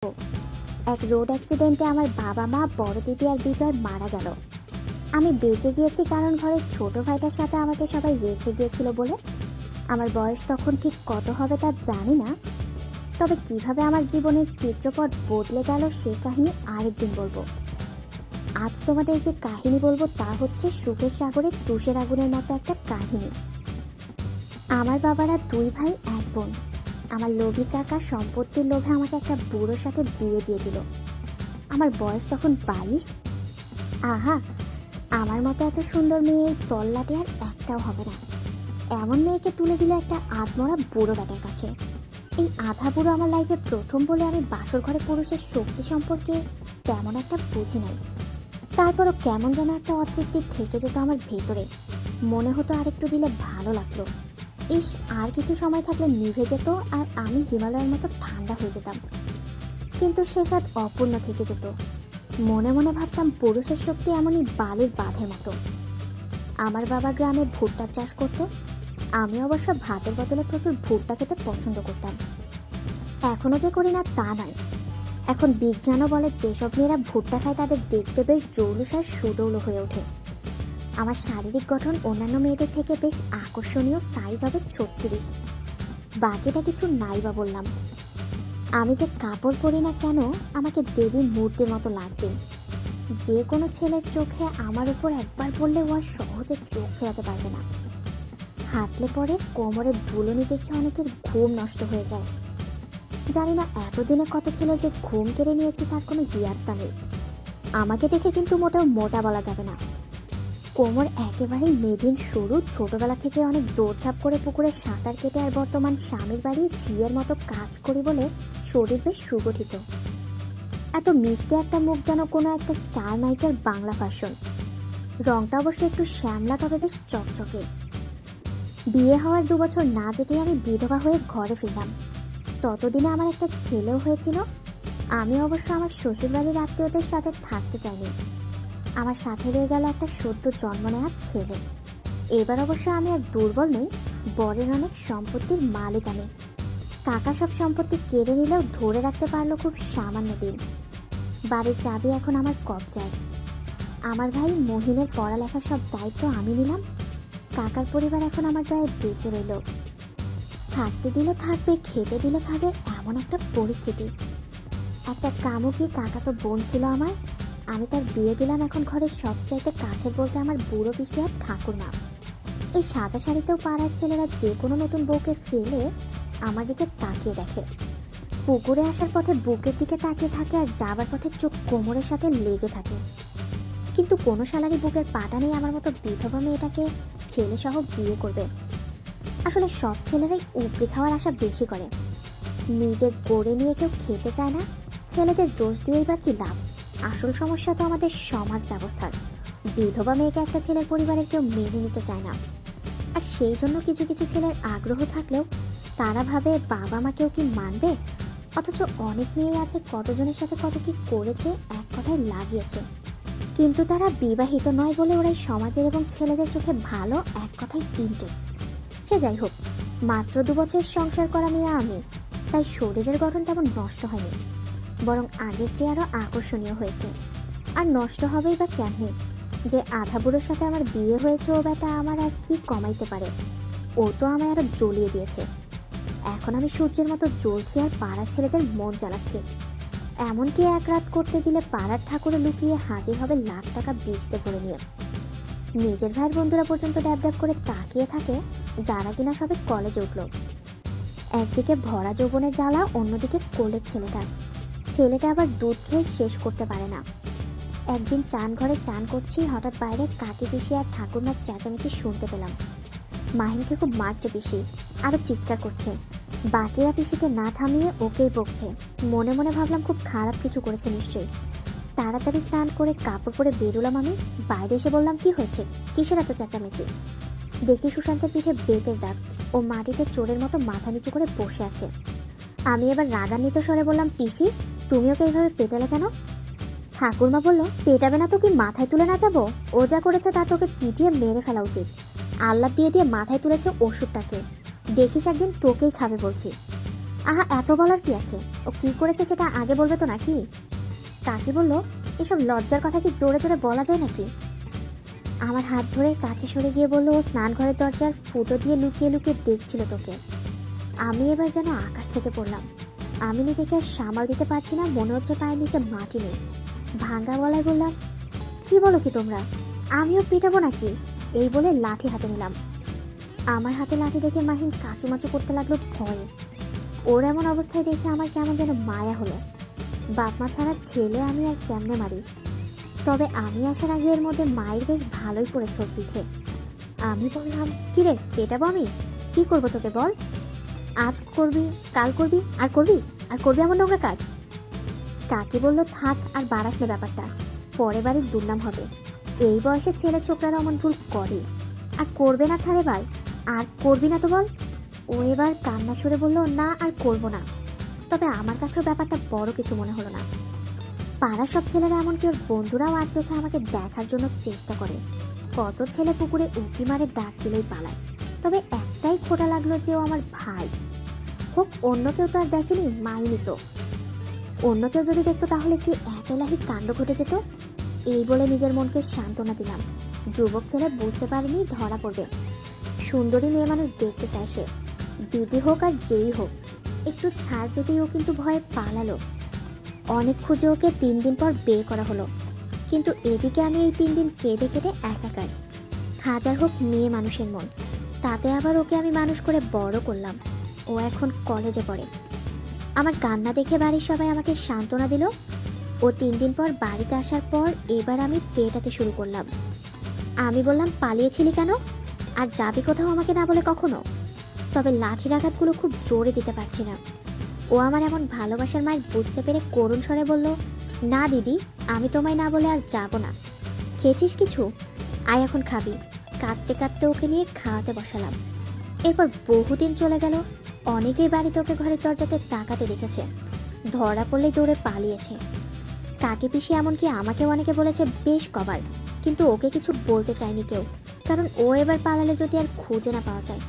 এক রোড অ্যাক্সিডেন্টে আমার বাবা মা বড় দিদি আর বিজয় মারা গেল। আমি বেঁচে গিয়েছি কারণ ঘরের ছোট ভাইটার সাথে আমাকে সবাই রেখে গিয়েছিল বলে। আমার বয়স তখন ঠিক কত হবে তা জানি না, তবে কিভাবে আমার জীবনের চিত্রপট বদলে গেল সে কাহিনী আরেকদিন বলবো। আজ তোমাদের যে কাহিনী বলবো তা হচ্ছে সুখের সাগরে তুষের আগুনের মতো একটা কাহিনী। আমার বাবারা দুই ভাই এক বোন। আমার লোভী কাকা সম্পত্তির লোভে আমাকে একটা বুড়োর সাথে বিয়ে দিয়ে দিল। আমার বয়স তখন 22। আহা, আমার মতো এত সুন্দর মেয়ে এই তল্লাটে আর একটাও হবে না। এমন মেয়েকে তুলে দিল একটা আধমরা বুড়ো ব্যাটার কাছে। এই আধা বুড়ো আমার লাইফে প্রথম বলে আমি বাসর ঘরে পুরুষের শক্তি সম্পর্কে তেমন একটা বুঝি নাই। তারপরও কেমন যেন একটা অতৃপ্তি থেকে যেত আমার ভেতরে। মনে হতো আরেকটু দিলে ভালো লাগতো। ইস, আর কিছু সময় থাকলে নিভে যেত আর আমি হিমালয়ের মতো ঠান্ডা হয়ে যেতাম। কিন্তু সে স্বাদ অপূর্ণ থেকে যেত। মনে মনে ভাবতাম পুরুষের শক্তি এমনই বালির বাঁধের মতো। আমার বাবা গ্রামে ভুট্টার চাষ করত। আমি অবশ্য ভাতের বদলে প্রচুর ভুট্টা খেতে পছন্দ করতাম। এখনও যে করি না তা নয়। এখন বিজ্ঞানও বলে যেসব মেয়েরা ভুট্টা খায় তাদের দেখতে বেশ জৌলুস আর সুডৌল হয়ে ওঠে। আমার শারীরিক গঠন অন্যান্য মেয়েদের থেকে বেশ আকর্ষণীয়, সাইজ হবে 36। বাকিটা কিছু নাই বা বললাম। আমি যে কাপড় পরি না কেন আমাকে দেবী মূর্তির মতো লাগবে। যে কোনো ছেলের চোখে আমার উপর একবার পড়লে ও আর সহজে চোখ ফেরাতে পারবে না। হাঁটলে পরে কোমরের দুলনি দেখে অনেকের ঘুম নষ্ট হয়ে যায়। জানি না এতদিনে কত ছেলে যে ঘুম কেড়ে নিয়েছি তার কোনো জ্ঞাতা নেই। আমাকে দেখে কিন্তু মোটেও মোটা বলা যাবে না। কোমর একেবারেই মেদিন সরু, ছোটবেলা থেকে অনেক দৌড়ঝাঁপ করে পুকুরে সাঁতার কেটে আর বর্তমান স্বামীর বাড়ি ঝিয়ের মতো কাজ করি বলে শরীর বেশ সুগঠিত। এত মিষ্টি একটা মুখ যেন কোনো একটা স্টার নায়িকার বাংলা ভার্সন। রংটা অবশ্য একটু শ্যামলা, তবে বেশ চকচকে। বিয়ে হওয়ার 2 বছর না যেতেই আমি বিধবা হয়ে ঘরে ফিরলাম। ততদিনে আমার একটা ছেলেও হয়েছিল। আমি অবশ্য আমার শ্বশুরবাড়ির আত্মীয়দের সাথে থাকতে চাইনি। আমার সাথে রয়ে গেল একটা সদ্য জন্ম নেওয়া ছেলে। এবার অবশ্য আমি আর দুর্বল নই, বরের অনেক সম্পত্তির মালিক আমি। কাকা সব সম্পত্তি কেড়ে নিলেও ধরে রাখতে পারলো খুব সামান্য দিন। বাড়ির চাবি এখন আমার কবজায়। আমার ভাই মহিনের পড়ালেখার সব দায়িত্ব আমি নিলাম। কাকার পরিবার এখন আমার গায়ে বেঁচে রইল। থাকতে দিলে থাকবে, খেতে দিলে খাবে, এমন একটা পরিস্থিতি। একটা কামুকি কাকা তো বোন ছিল আমার। আমি তার বিয়ে দিলাম এখন ঘরের সবচাইতে কাছের বলতে আমার বুড়ো পিসি আর ঠাকুরমা। এই সাদা শাড়িতেও পাড়ার ছেলেরা যে কোনো নতুন বউকে ফেলে আমার দিকে তাকিয়ে দেখে। পুকুরে আসার পথে বুকের দিকে তাকিয়ে থাকে আর যাবার পথে চোখ কোমরের সাথে লেগে থাকে। কিন্তু কোনো শালারই বুকের পাটা নেই আমার মতো বিধবা মেয়েটাকে ছেলে সহ বিয়ে করবে। আসলে সব ছেলেরাই উপরি খাওয়ার আশা বেশি করে। নিজের গড়ে নিয়ে কেউ খেতে চায় না। ছেলেদের দোষ দিয়েই বা কি লাভ? আসল সমস্যা তো আমাদের সমাজ ব্যবস্থার। বিধবা মেয়েকে একটা ছেলের পরিবারের কেউ মেনে নিতে চায় না। আর সেই জন্য কিছু কিছু ছেলের আগ্রহ থাকলেও তারা ভাবে বাবা মা কেউ কি মানবে। অথচ অনেক মেয়েই আছে কতজনের সাথে কত কি করেছে, এক কথায় লাগিয়েছে, কিন্তু তারা বিবাহিত নয় বলে ওরাই সমাজের এবং ছেলেদের চোখে ভালো, এক কথায় তিনটে। সে যাই হোক, মাত্র 2 বছর সংসার করা মেয়ে আমি, তাই শরীরের গঠন তেমন নষ্ট হয়নি, বরং আগের চেয়ে আরও আকর্ষণীয় হয়েছে। আর নষ্ট হবেই বা কেমনে? যে আধা বুড়োর সাথে আমার বিয়ে হয়েছে ও বেটা আমার আর কি কমাইতে পারে? ও তো আমায় আরো জ্বলিয়ে দিয়েছে। এখন আমি সূর্যের মতো জ্বলছি আর পাড়ার ছেলেদের মন জ্বালাচ্ছি। এমনকি এক রাত করতে দিলে পাড়ার ঠাকুরে লুকিয়ে হাজির হবে লাখ টাকা বীজতে ভরে নিয়ে। নিজের ভাইয়ের বন্ধুরা পর্যন্ত ড্যাব ড্যাব করে তাকিয়ে থাকে, যারা কিনা সবে কলেজে উঠলো। একদিকে ভরা যৌবনের জ্বালা, অন্যদিকে কোলের ছেলেটা আবার দুধ খেয়ে শেষ করতে পারে না। একদিন চান ঘরে চান করছি, হঠাৎ বাইরে কাকি পিসি আর ঠাকুরমার চেঁচামেচি শুনতে পেলাম। মাহিনকে খুব মারছে পিসি, আরো চিৎকার করছে। বাকিরা পিসিকে না থামিয়ে ওকেই বকছে। মনে মনে ভাবলাম খুব খারাপ কিছু করেছে নিশ্চয়ই। তাড়াতাড়ি স্নান করে কাপড় পরে বেরোলাম আমি। বাইরে এসে বললাম, কি হয়েছে, কিসের এত চেঁচামেচি? দেখি সুশান্তের পিঠে বেতের দাগ, ও মাটিতে চোরের মতো মাথা নিচু করে বসে আছে। আমি এবার রাগান্বিত স্বরে বললাম, পিসি তুমি ওকে এইভাবে পেটালে কেন? ঠাকুরমা বলল, পেটাবে না তো কি মাথায় তুলে না যাবো? ও যা করেছে তা তোকে পিটিয়ে মেরে ফেলা উচিত। আল্লাহ দিয়ে দিয়ে মাথায় তুলেছে ওষুধটাকে, দেখিস একদিন তোকেই খাবে বলছি। আহা, এত বলার কি আছে? ও কি করেছে সেটা আগে বলবে তো নাকি? কাকি বলল, এসব লজ্জার কথা কি জোরে জোরে বলা যায় নাকি? আমার হাত ধরে কাছে সরে গিয়ে বলল, ও স্নান ঘরের দরজার ফুটো দিয়ে লুকিয়ে লুকিয়ে দেখছিল তোকে। আমি এবার যেন আকাশ থেকে পড়লাম। আমি নিজেকে আর সামাল দিতে পারছি না, মনে হচ্ছে পায়ের নিচে মাটি নেই। ভাঙ্গা গলায় বললাম, কি বলো কি তোমরা? আমিও পিটাবো নাকি? এই বলে লাঠি হাতে নিলাম। আমার হাতে লাঠি দেখে মাহিন কাচুমাচু করতে লাগলো ভয়ে। ওর এমন অবস্থায় দেখে আমার কেমন যেন মায়া হলো। বাপ মা ছাড়া ছেলে আমি আর কেমনে মারি? তবে আমি আসার আগে এর মধ্যে মায়ের বেশ ভালোই পড়েছে ওর পিঠে। আমি বললাম, কি রে, পেটাবো আমি? কি করবো তোকে বল? আজ করবি, কাল করবি, আর করবি, আর করবি এমন নোংরা কাজ? কাকি বলল, থাক আর বাড়াস না ব্যাপারটা, পরে বাড়ির দুর্নাম হবে। এই বয়সে ছেলে ছোকরারা অমন ভুল করে, আর করবে না ছাড়ে বার। আর করবি না তো বল। ও এবার কান্না সুরে বলল, না আর করব না। তবে আমার কাছেও ব্যাপারটা বড় কিছু মনে হলো না। পাড়ার সব ছেলেরা, এমনকি ওর বন্ধুরাও আর চোখে আমাকে দেখার জন্য চেষ্টা করে। কত ছেলে পুকুরে উঁকি মারে ডাক দিলেই পালায়। তবে একটাই খোটা লাগলো যে ও আমার ভাই। হোক অন্য কেউ তো আর দেখেনি, মাইনি তো। অন্য কেউ যদি দেখতো তাহলে কি এক এলাহি কাণ্ড ঘটে যেত। এই বলে নিজের মনকে সান্ত্বনা দিলাম। যুবক ছেলে বুঝতে পারেনি ধরা পড়বে। সুন্দরী মেয়ে মানুষ দেখতে চায় সে, দিদি হোক আর যেই হোক। একটু ছাড় পেতেই ও কিন্তু ভয়ে পালালো। অনেক খুঁজে ওকে 3 দিন পর বের করা হলো। কিন্তু এদিকে আমি এই 3 দিন কেঁদে কেটে একাকার। হাজার হোক মেয়ে মানুষের মন, তাতে আবার ওকে আমি মানুষ করে বড় করলাম। ও এখন কলেজে পড়ে। আমার কান্না দেখে বাড়ির সবাই আমাকে সান্ত্বনা দিল। ও 3 দিন পর বাড়িতে আসার পর এবার আমি পেটাতে শুরু করলাম। আমি বললাম, পালিয়েছিলি কেন? আর যাবি কোথাও আমাকে না বলে কখনো? তবে লাঠির আঘাতগুলো খুব জোরে দিতে পারছি না। ও আমার এমন ভালোবাসার মায়ের বুঝতে পেরে করুণ স্বরে বলল, না দিদি, আমি তোমায় না বলে আর যাব না। খেয়েছিস কিছু? আয় এখন খাবি। কাঁদতে কাঁদতে ওকে নিয়ে খাওয়াতে বসালাম। এরপর বহুদিন চলে গেল। অনেকেই বাড়িতে ওকে ঘরের দরজাতে তাকাতে দেখেছে। ধরা পড়লে দৌড়ে পালিয়েছে। কাকি পিসি এমনকি আমাকেও অনেকে বলেছে বেশ কবার, কিন্তু ওকে কিছু বলতে চায়নি কেউ, কারণ ও এবার পালালে যদি আর খুঁজে না পাওয়া যায়।